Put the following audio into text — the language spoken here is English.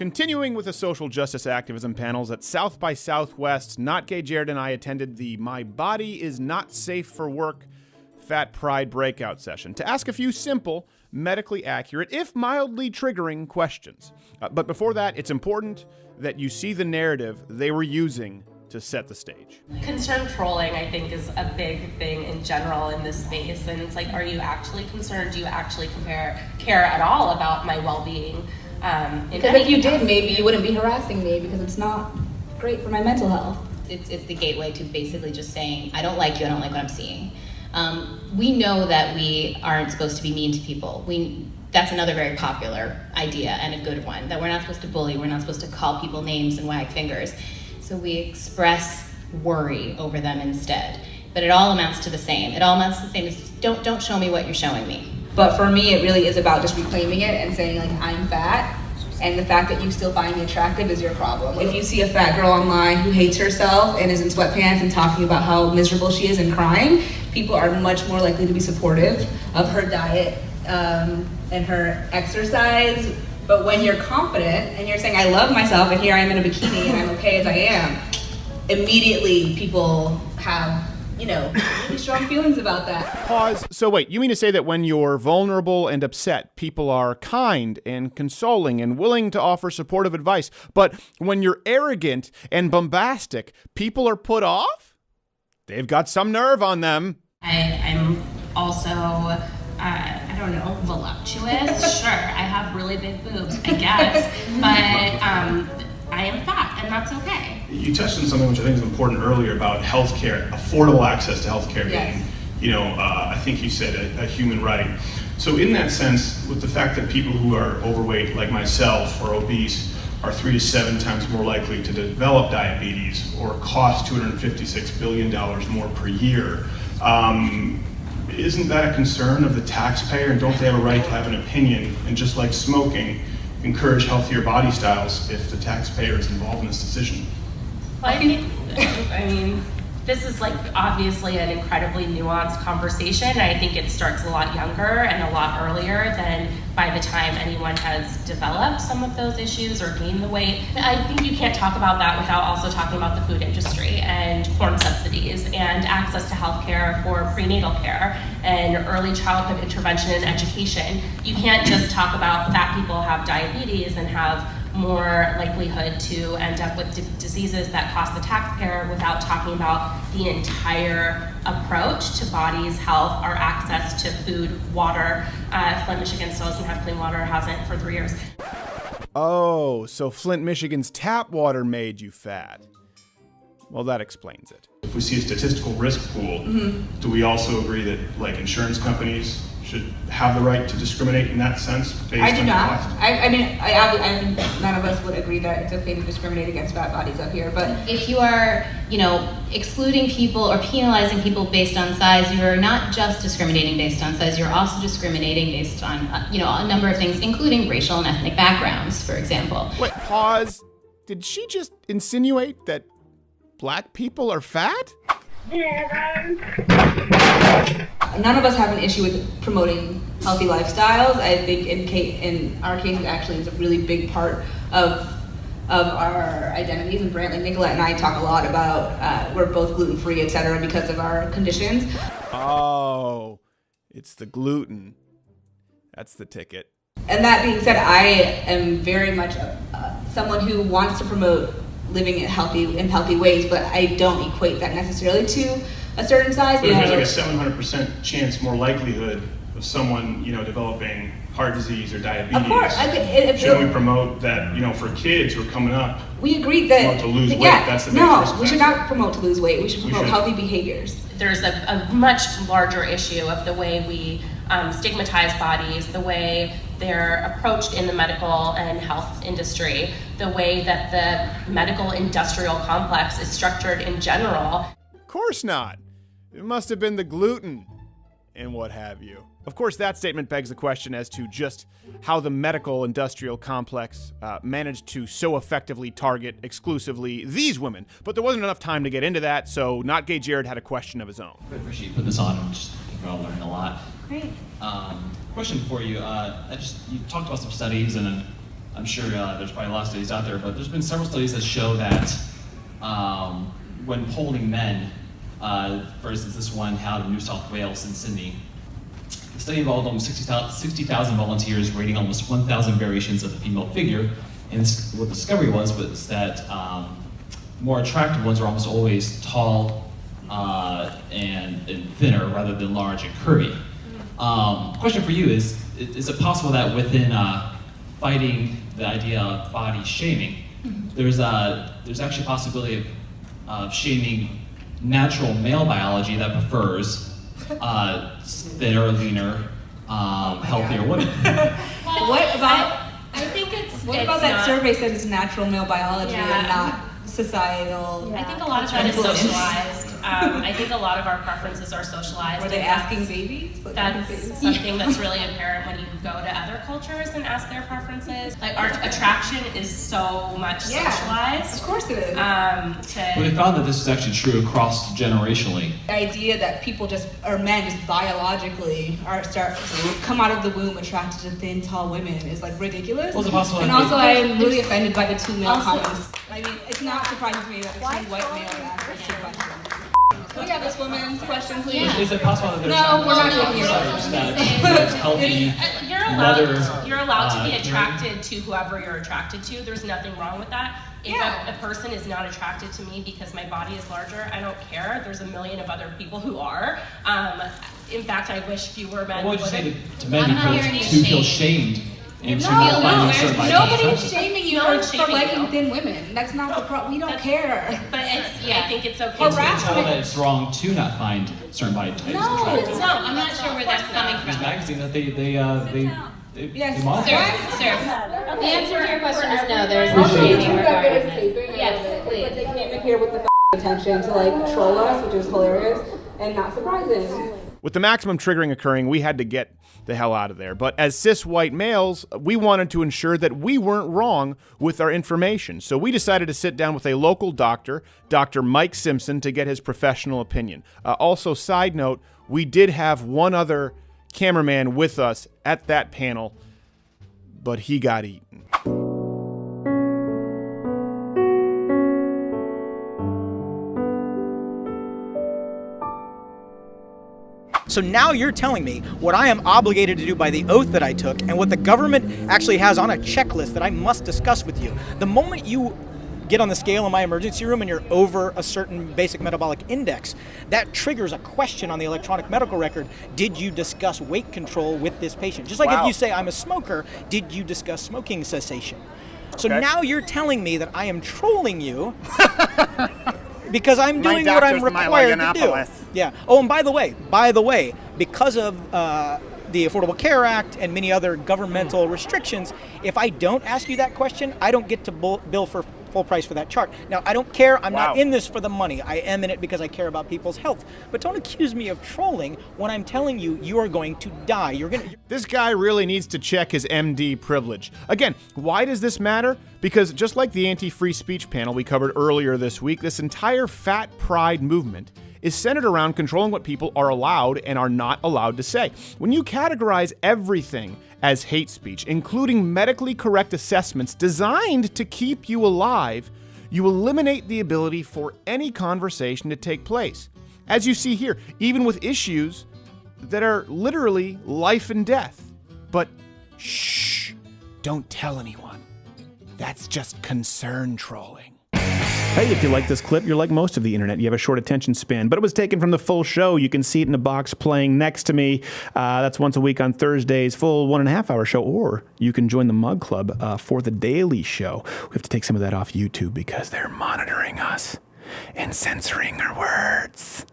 Continuing with the social justice activism panels at South by Southwest, Not Gay Jared and I attended the My Body Is Not Safe for Work Fat Pride breakout session to ask a few simple, medically accurate, if mildly triggering questions. But before that, it's important that you see the narrative they were using to set the stage. Concerned trolling, I think, is a big thing in general in this space. And it's like, are you actually concerned? Do you actually care at all about my well-being? Because if you did, maybe you wouldn't be harassing me because it's not great for my mental health. It's the gateway to basically just saying, I don't like you, I don't like what I'm seeing. We know that we aren't supposed to be mean to people. That's another very popular idea and a good one, that we're not supposed to bully, we're not supposed to call people names and wag fingers. So we express worry over them instead. But it all amounts to the same. It all amounts to the same as don't show me what you're showing me. But for me, it really is about just reclaiming it and saying, like, I'm fat, and the fact that you still find me attractive is your problem. If you see a fat girl online who hates herself and is in sweatpants and talking about how miserable she is and crying, people are much more likely to be supportive of her diet and her exercise. But when you're confident and you're saying, I love myself and here I am in a bikini and I'm okay as I am, immediately people have, really strong feelings about that. Pause. So wait, you mean to say that when you're vulnerable and upset, people are kind and consoling and willing to offer supportive advice, but when you're arrogant and bombastic, people are put off? They've got some nerve on them. I'm also, voluptuous. Sure, I have really big boobs, I guess, but I am fat, and that's okay. You touched on something which I think is important earlier about healthcare, affordable access to healthcare being, I think you said a human right. So in that sense, with the fact that people who are overweight, like myself, or obese, are 3 to 7 times more likely to develop diabetes or cost $256 billion more per year, isn't that a concern of the taxpayer? And don't they have a right to have an opinion? And just like smoking, encourage healthier body styles if the taxpayer is involved in this decision? Well, I mean, this is obviously an incredibly nuanced conversation. I think it starts a lot younger and a lot earlier than by the time anyone has developed some of those issues or gained the weight. I think you can't talk about that without also talking about the food industry and corn subsidies and access to health care for prenatal care and early childhood intervention and education. You can't just talk about fat people have diabetes and have more likelihood to end up with diseases that cost the taxpayer without talking about the entire approach to body's health, our access to food, water. Flint, Michigan still doesn't have clean water, hasn't for 3 years. Oh, so Flint, Michigan's tap water made you fat. Well, that explains it. If we see a statistical risk pool, do we also agree that insurance companies should have the right to discriminate in that sense based I do on not. cost? I mean, none of us would agree that it's okay to discriminate against fat bodies up here, but If you are, excluding people or penalizing people based on size, you're not just discriminating based on size, you're also discriminating based on, a number of things, including racial and ethnic backgrounds, for example. Wait, pause. Did she just insinuate that black people are fat? none of us have an issue with promoting healthy lifestyles. I think in our case, it actually is a really big part of our identities and brand. Like Nicolette and I talk a lot about we're both gluten-free, et cetera, because of our conditions. Oh, it's the gluten. That's the ticket. And that being said, I am very much someone who wants to promote living in healthy ways, but I don't equate that necessarily to a certain size. But if there's like a 700% chance more likelihood of someone, developing heart disease or diabetes, of course, shouldn't we promote that, for kids who are coming up? We agree that to lose weight. That's the no, we should not promote to lose weight. We should promote healthy behaviors. There's a much larger issue of the way we stigmatize bodies, the way they're approached in the medical and health industry, the way that the medical industrial complex is structured in general. Of course not. It must have been the gluten and what have you. Of course, that statement begs the question as to just how the medical industrial complex managed to so effectively target exclusively these women. But there wasn't enough time to get into that, so Not Gay Jared had a question of his own. I appreciate you putting this on. We're all learning a lot. Great. Question for you. You talked about some studies and I'm sure there's probably a lot of studies out there, but there's been several studies that show that when polling men, for instance, this one held in New South Wales in Sydney, the study involved almost 60,000 volunteers rating almost 1,000 variations of the female figure, and what the discovery was that more attractive ones are almost always tall and thinner rather than large and curvy. The question for you is it possible that within fighting the idea of body shaming, there's actually a possibility of shaming natural male biology that prefers thinner, leaner, healthier women? What about I think it's what it's about that not- survey says it's natural male biology Yeah. and not societal? I think a lot of that is influence? socialized. I think a lot of our preferences are socialized. Were they and asking that's- babies? Like, That's babies? something that's really apparent when you go to other cultures and ask their preferences. Like our attraction is so much Yeah, socialized. of course it is. Well, they found that this is actually true across generationally. The idea that people or men just biologically come out of the womb attracted to thin, tall women is like ridiculous. Well, is it possible and that also, I'm really offended by the two male Also- comments. I mean, it's not surprising to me that there's two white males asking this question. Can we have this woman's question, please? Yeah. Is it possible that there's No, we're not some taking it. research that healthy You're allowed to be hearing? attracted to whoever you're attracted to. There's nothing wrong with that. If Yeah. a person is not attracted to me because my body is larger, I don't care. There's a million of other people who are. In fact, I wish fewer men What would you would. say to men I'm not who hearing any feel shame. shamed into No, finding certain body nobody's attractive? shaming you No for, one's shaming liking you. thin women. That's not the problem. We don't That's- care. But it's, Yeah. I think it's okay. Or to- You can harassment. tell that it's wrong to not find certain body types No, attractive. No, I'm not sure where that's coming This from. magazine that they Yes. monitor. Sir, the answer to your question is no, there's no Also, shaming YouTube got regarding good at this. taping. Yes, But please. they came in here with the attention to like troll us, which is hilarious and not surprising. With the maximum triggering occurring, we had to get the hell out of there. But as cis white males, we wanted to ensure that we weren't wrong with our information. So we decided to sit down with a local doctor, Dr. Mike Simpson, to get his professional opinion. Also, side note, we did have one other cameraman with us at that panel, but he got eaten. So now you're telling me what I am obligated to do by the oath that I took and what the government actually has on a checklist that I must discuss with you. The moment you get on the scale in my emergency room and you're over a certain basic metabolic index, that triggers a question on the electronic medical record. Did you discuss weight control with this patient? Just like if you say I'm a smoker, did you discuss smoking cessation? So now you're telling me that I am trolling you because I'm doing what I'm required to do. Yeah. Oh, and by the way, because of the Affordable Care Act and many other governmental restrictions, if I don't ask you that question, I don't get to bill for full price for that chart. Now, I don't care. I'm not in this for the money. I am in it because I care about people's health. But don't accuse me of trolling when I'm telling you you are going to die. This guy really needs to check his MD privilege. Again, why does this matter? Because just like the anti-free speech panel we covered earlier this week, this entire fat pride movement is centered around controlling what people are allowed and are not allowed to say. When you categorize everything as hate speech, including medically correct assessments designed to keep you alive, you eliminate the ability for any conversation to take place. As you see here, even with issues that are literally life and death. But shh, don't tell anyone. That's just concern trolling. Hey, if you like this clip, you're like most of the internet. You have a short attention span, but it was taken from the full show. You can see it in a box playing next to me. That's once a week on Thursdays, full 1.5 hour show, or you can join the Mug Club for the daily show. We have to take some of that off YouTube because they're monitoring us and censoring our words.